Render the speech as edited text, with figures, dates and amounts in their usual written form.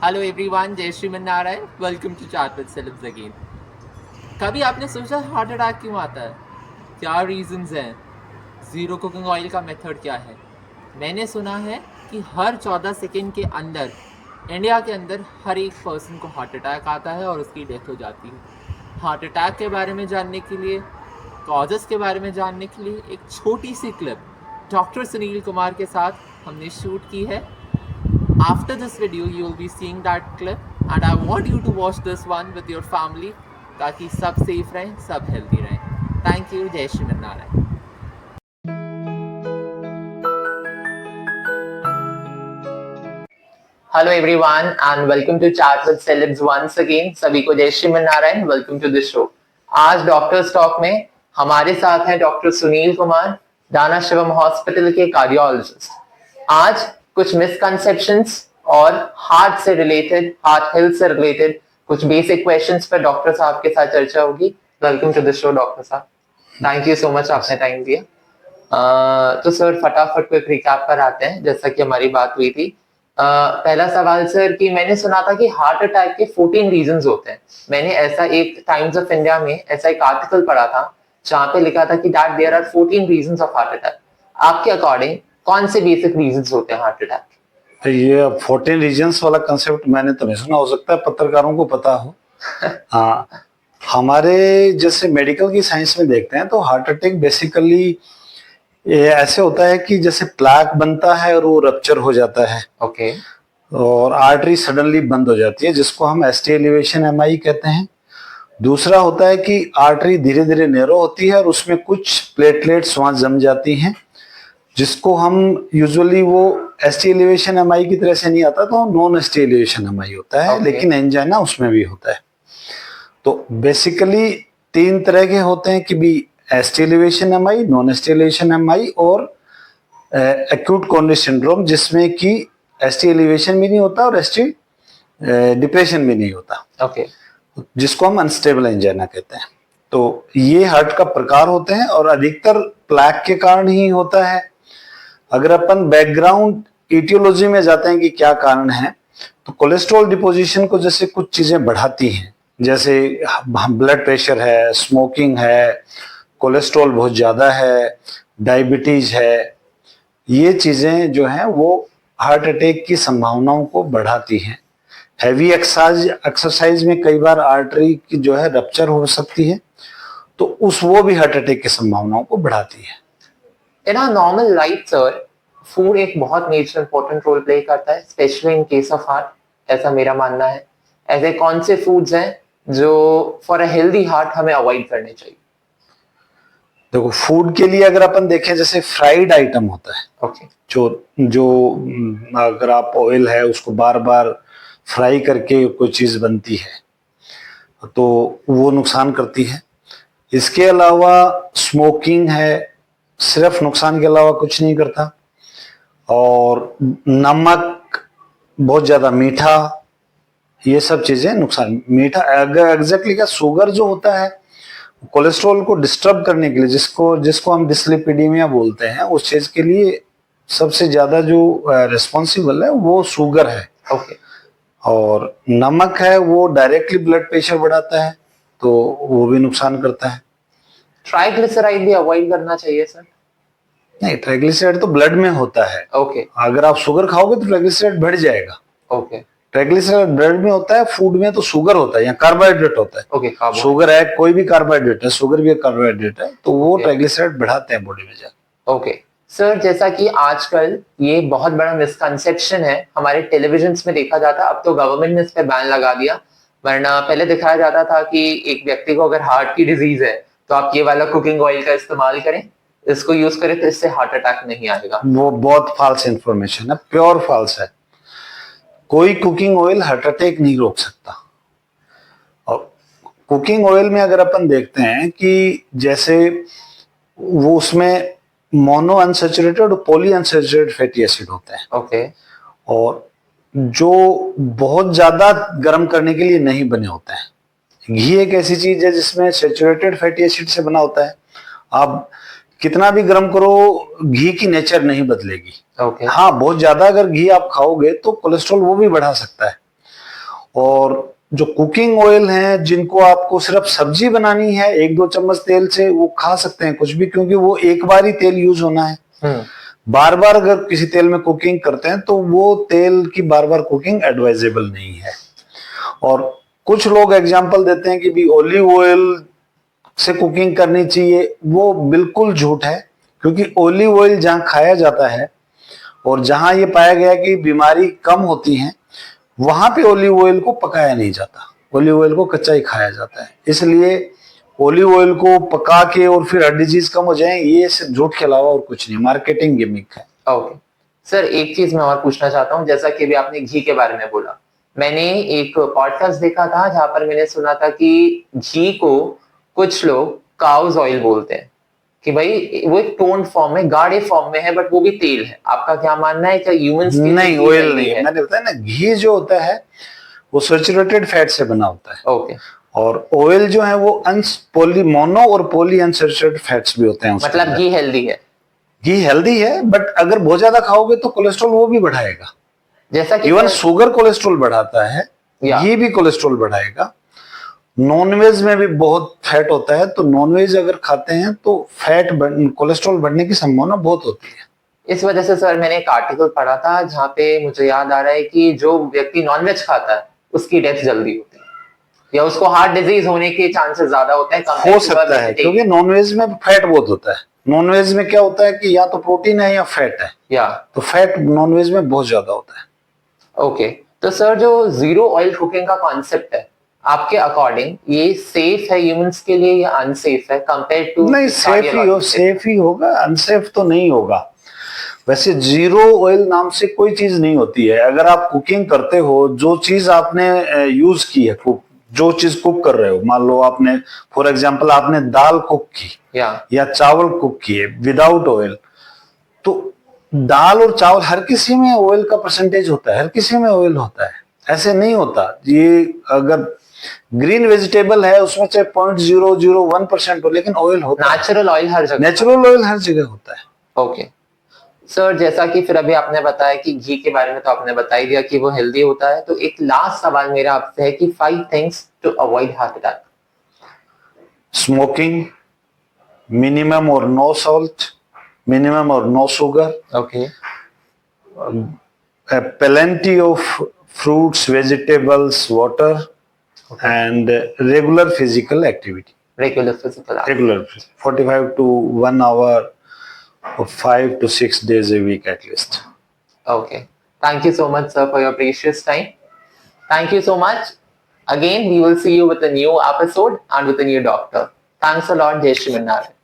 Hello everyone, जय Shriman Narayan. Welcome to chat with celebs again. कभी आपने सोचा हार्ट अटैक क्यों आता है? क्या रीजंस हैं? ज़ीरो कुकिंग ऑयल का मेथड क्या है? मैंने सुना है कि हर 14 सेकंड के अंदर इंडिया के अंदर हर एक पर्सन को हार्ट अटैक आता है और उसकी डेथ हो जाती है। हार्ट अटैक के बारे में जानने के लिए, कॉजेस के बारे में जानने के लिए एक छोटी सी क्लिप डॉक्टर सुनील कुमार के साथ हमने शूट की है। After this video, you will be seeing that clip, and I want you to watch this one with your family ताकि सब सेफ रहें, सब हेल्दी रहें। Thank you. जय Shri Narayan. Hello everyone and welcome to chat with celebs once again. सभी को जय Shri Narayan, welcome to this show. आज डॉक्टर्स टॉक में हमारे साथ हैं डॉक्टर सुनील कुमार, दाना शिवम हॉस्पिटल के कार्डियोलॉजिस्ट। आज कुछ मिसकंसेप्शंस और हार्ट से रिलेटेड, हार्ट हेल्थ से रिलेटेड कुछ बेसिक क्वेश्चंस पर डॉक्टर साहब के साथ चर्चा होगी। Welcome to the show doctor साहब। थैंक यू सो मच, आपने टाइम दिया। तो सर फटाफट क्विक रिकैप पर आते हैं, जैसा कि हमारी बात हुई थी। पहला सवाल सर कि मैंने सुना था कि हार्ट अटैक के 14 रीजंस होते हैं। मैंने ऐसा एक टाइम्स ऑफ इंडिया में ऐसा एक आर्टिकल पढ़ा था जहां पे लिखा था कि that there are 14 reasons of heart attack. आपके अकॉर्डिंग कौन से बेसिक रीजंस होते हैं हार्ट अटैक? ये 14 रीजन्स वाला कंसेप्ट मैंने तो नहीं सुना, हो सकता है पत्रकारों को पता हो। हाँ, हमारे जैसे मेडिकल की साइंस में देखते हैं तो हार्ट अटैक बेसिकली ये ऐसे होता है कि जैसे प्लाक बनता है और वो रप्चर हो जाता है। ओके। और आर्टरी सडनली बंद हो जाती है, जिसको हम एसटी एलिवेशन एमआई कहते हैं। दूसरा होता है कि आर्टरी धीरे धीरे नैरो होती है और उसमें कुछ प्लेटलेट्स वहां जम जाती हैं, जिसको हम यूजुअली वो एसटी एलिवेशन एमआई की तरह से नहीं आता, तो नॉन एसटी एलिवेशन एमआई होता है। लेकिन एंजाइना उसमें भी होता है। तो बेसिकली 3 तरह के होते हैं कि भी ST elevation MI, non ST elevation MI और एक्यूट कोरोनरी सिंड्रोम, जिसमें कि एसटी एलिवेशन भी नहीं होता और एसटी डिप्रेशन भी नहीं होता। ओके। जिसको हम अनस्टेबल एंजाइना कहते हैं। तो ये हार्ट का प्रकार होते हैं और अधिकतर प्लैक के कारण ही होता है। अगर अपन बैकग्राउंड इटियोलॉजी में जाते हैं कि क्या कारण है, तो कोलेस्ट्रॉल डिपोजिशन को जैसे कुछ चीजें बढ़ाती हैं, जैसे ब्लड प्रेशर है, स्मोकिंग है, कोलेस्ट्रॉल बहुत ज्यादा है, डायबिटीज है, ये चीजें जो हैं वो हार्ट अटैक की संभावनाओं को बढ़ाती हैं। हैवी एक्सरसाइज में कई बार आर्टरी की जो है रप्चर हो सकती है, तो वो भी हार्ट अटैक की संभावनाओं को बढ़ाती है। In our normal life sir, food एक बहुत मेजर इंपॉर्टेंट रोल प्ले करता है, specially in case of heart, ऐसा मेरा मानना है। ऐसे कौन से फूड्स हैं जो फॉर अ हेल्दी हार्ट हमें अवॉइड करने चाहिए? देखो, फूड के लिए अगर अपन देखें, जैसे फ्राइड आइटम होता है, ओके। जो जो अगर आप ऑयल है उसको बार बार फ्राई करके कोई चीज बनती है तो वो नुकसान करती है। इसके अलावा स्मोकिंग है, सिर्फ नुकसान के अलावा कुछ नहीं करता। और नमक, बहुत ज्यादा मीठा, ये सब चीजें नुकसान। मीठा अगर एग्जैक्टली क्या, शुगर जो होता है कोलेस्ट्रॉल को डिस्टर्ब करने के लिए, जिसको जिसको हम डिसलिपिडीमिया बोलते हैं, उस चीज के लिए सबसे ज्यादा जो रिस्पॉन्सिबल है वो शुगर है। ओके। और नमक है वो डायरेक्टली ब्लड प्रेशर बढ़ाता है, तो वो भी नुकसान करता है। ट्राइग्लिसराइड भी अवॉइड करना चाहिए सर? नहीं, ट्राइग्लिसराइड तो ब्लड में होता है। ओके। अगर आप शुगर खाओगे तो ट्राइग्लिसराइड बढ़ जाएगा। ओके। ट्राइग्लिसराइड ब्लड में होता है, फूड में तो शुगर होता है या कार्बोहाइड्रेट होता है। ओके, शुगर है, कोई भी कार्बोहाइड्रेट है, शुगर भी एक कार्बोहाइड्रेट है, तो वो ट्राइग्लिसराइड बढ़ाते हैं बॉडी में जाकर। ओके सर, जैसा कि आजकल ये बहुत बड़ा मिसकंसेप्शन है, हमारे टेलीविजन में देखा जाता है, अब तो गवर्नमेंट ने इस पे बैन लगा दिया, वरना पहले दिखाया जाता था कि एक व्यक्ति को अगर हार्ट की डिजीज है तो आप ये वाला कुकिंग ऑयल का इस्तेमाल करें, इसको यूज करें तो इससे हार्ट अटैक नहीं आएगा। वो बहुत फॉल्स इंफॉर्मेशन है, प्योर फॉल्स है। कोई कुकिंग ऑयल हार्ट अटैक नहीं रोक सकता। और कुकिंग ऑयल में अगर अपन देखते हैं कि जैसे वो उसमें मोनो अनसैचुरेटेड और पॉली अनसैचुरेटेड फैटी एसिड होते हैं। ओके। और जो बहुत ज्यादा गर्म करने के लिए नहीं बने होते हैं। घी एक ऐसी चीज है जिसमें सैचुरेटेड फैटी एसिड से बना होता है। आप कितना भी गर्म करो, घी की नेचर नहीं बदलेगी। ओके। हाँ, बहुत ज्यादा अगर घी आप खाओगे तो कोलेस्ट्रॉल वो भी बढ़ा सकता है, और जो कुकिंग ऑयल है जिनको आपको सिर्फ सब्जी बनानी है 1-2 चम्मच तेल से वो खा सकते हैं कुछ भी, क्योंकि वो एक बार ही तेल यूज होना है। बार बार अगर किसी तेल में कुकिंग करते हैं तो वो तेल की बार बार कुकिंग एडवाइजेबल नहीं है। और कुछ लोग एग्जांपल देते हैं कि भी ऑलिव ऑयल से कुकिंग करनी चाहिए, वो बिल्कुल झूठ है। क्योंकि ऑलिव ऑयल जहां खाया जाता है और जहां ये पाया गया कि बीमारी कम होती है वहां पे ऑलिव ऑयल को पकाया नहीं जाता, ऑलिव ऑयल को कच्चा ही खाया जाता है। इसलिए ऑलिव ऑयल को पका के और फिर हार्ट डिजीज कम हो जाए, ये सिर्फ झूठ के अलावा और कुछ नहीं, मार्केटिंग गिमिक है। ओके सर, एक चीज मैं और पूछना चाहता हूँ, जैसा कि अभी आपने घी के बारे में बोला, मैंने एक पॉडकास्ट देखा था जहां पर मैंने सुना था कि घी को कुछ लोग काउज ऑयल बोलते हैं, कि भाई वो एक टोन फॉर्म में, गाढ़े फॉर्म में है, बट वो भी तेल है। आपका क्या मानना है, क्या ह्यूमंस के लिए नहीं, घी ऑयल healthy नहीं है? है। मैंने बताया ना, घी जो होता है वो सैचुरेटेड फैट से बना होता है। ओके, और ऑयल जो है वो पॉली मोनो और पॉली अनसैचुरेटेड फैट्स भी होते हैं उसके मतलब अंदर। घी हेल्दी है? घी हेल्दी है, बट अगर बहुत ज्यादा खाओगे तो कोलेस्ट्रॉल वो भी बढ़ाएगा। जैसा कि इवन शुगर कोलेस्ट्रॉल बढ़ाता है, या घी भी कोलेस्ट्रॉल बढ़ाएगा। नॉनवेज में भी बहुत फैट होता है, तो नॉनवेज अगर खाते हैं तो कोलेस्ट्रॉल बढ़ने की संभावना बहुत होती है। इस वजह से सर मैंने एक आर्टिकल पढ़ा था जहां पे मुझे याद आ रहा है कि जो व्यक्ति नॉनवेज खाता है उसकी डेथ जल्दी होती है, या उसको हार्ट डिजीज होने के चांसेस ज्यादा होते हैं हो सकता है, क्योंकि नॉनवेज में फैट बहुत होता है। नॉनवेज में क्या होता है कि या तो प्रोटीन है या फैट है, या तो फैट नॉनवेज में बहुत ज्यादा होता है। ओके, तो सर जो जीरो ऑयल कुकिंग का कॉन्सेप्ट है, आपके अकॉर्डिंग ये सेफ है ह्यूमंस के लिए या अनसेफ है कंपेयर टू? नहीं, सेफ ही होगा, अनसेफ तो नहीं होगा। वैसे जीरो ऑयल नाम से कोई चीज नहीं होती है। अगर आप कुकिंग करते हो, जो चीज आपने यूज की है, जो चीज कुक कर रहे हो, मान लो आपने फॉर एग्जांपल आपने दाल कुक की या चावल कुक किए विदाउट ऑयल, तो दाल और चावल हर किसी में ऑयल का परसेंटेज होता है, हर किसी में ऑयल होता है, ऐसे नहीं होता। ये अगर ग्रीन वेजिटेबल है उसमें चाहे 0.001% हो, लेकिन ऑयल होता है। नेचुरल ऑयल हर जगह, नेचुरल ऑयल हर जगह होता है। ओके सर, जैसा कि फिर अभी आपने बताया कि घी के बारे में तो आपने बता ही दिया कि वो हेल्दी होता है, तो एक लास्ट सवाल मेरा आपसे है कि 5 things to avoid heart attack. Smoking, minimum और नो सॉल्ट, मिनिमम और no sugar, okay, plenty of fruits, vegetables, water, and regular physical activity. Regular physical Regular 45 to 1 hour or 5 to 6 days a week at least. Okay. Thank you so much, sir, for your precious time. Thank you so much. Again, we will see you with a new episode and with a new doctor. Thanks a lot, Jai Shri Mannarayan.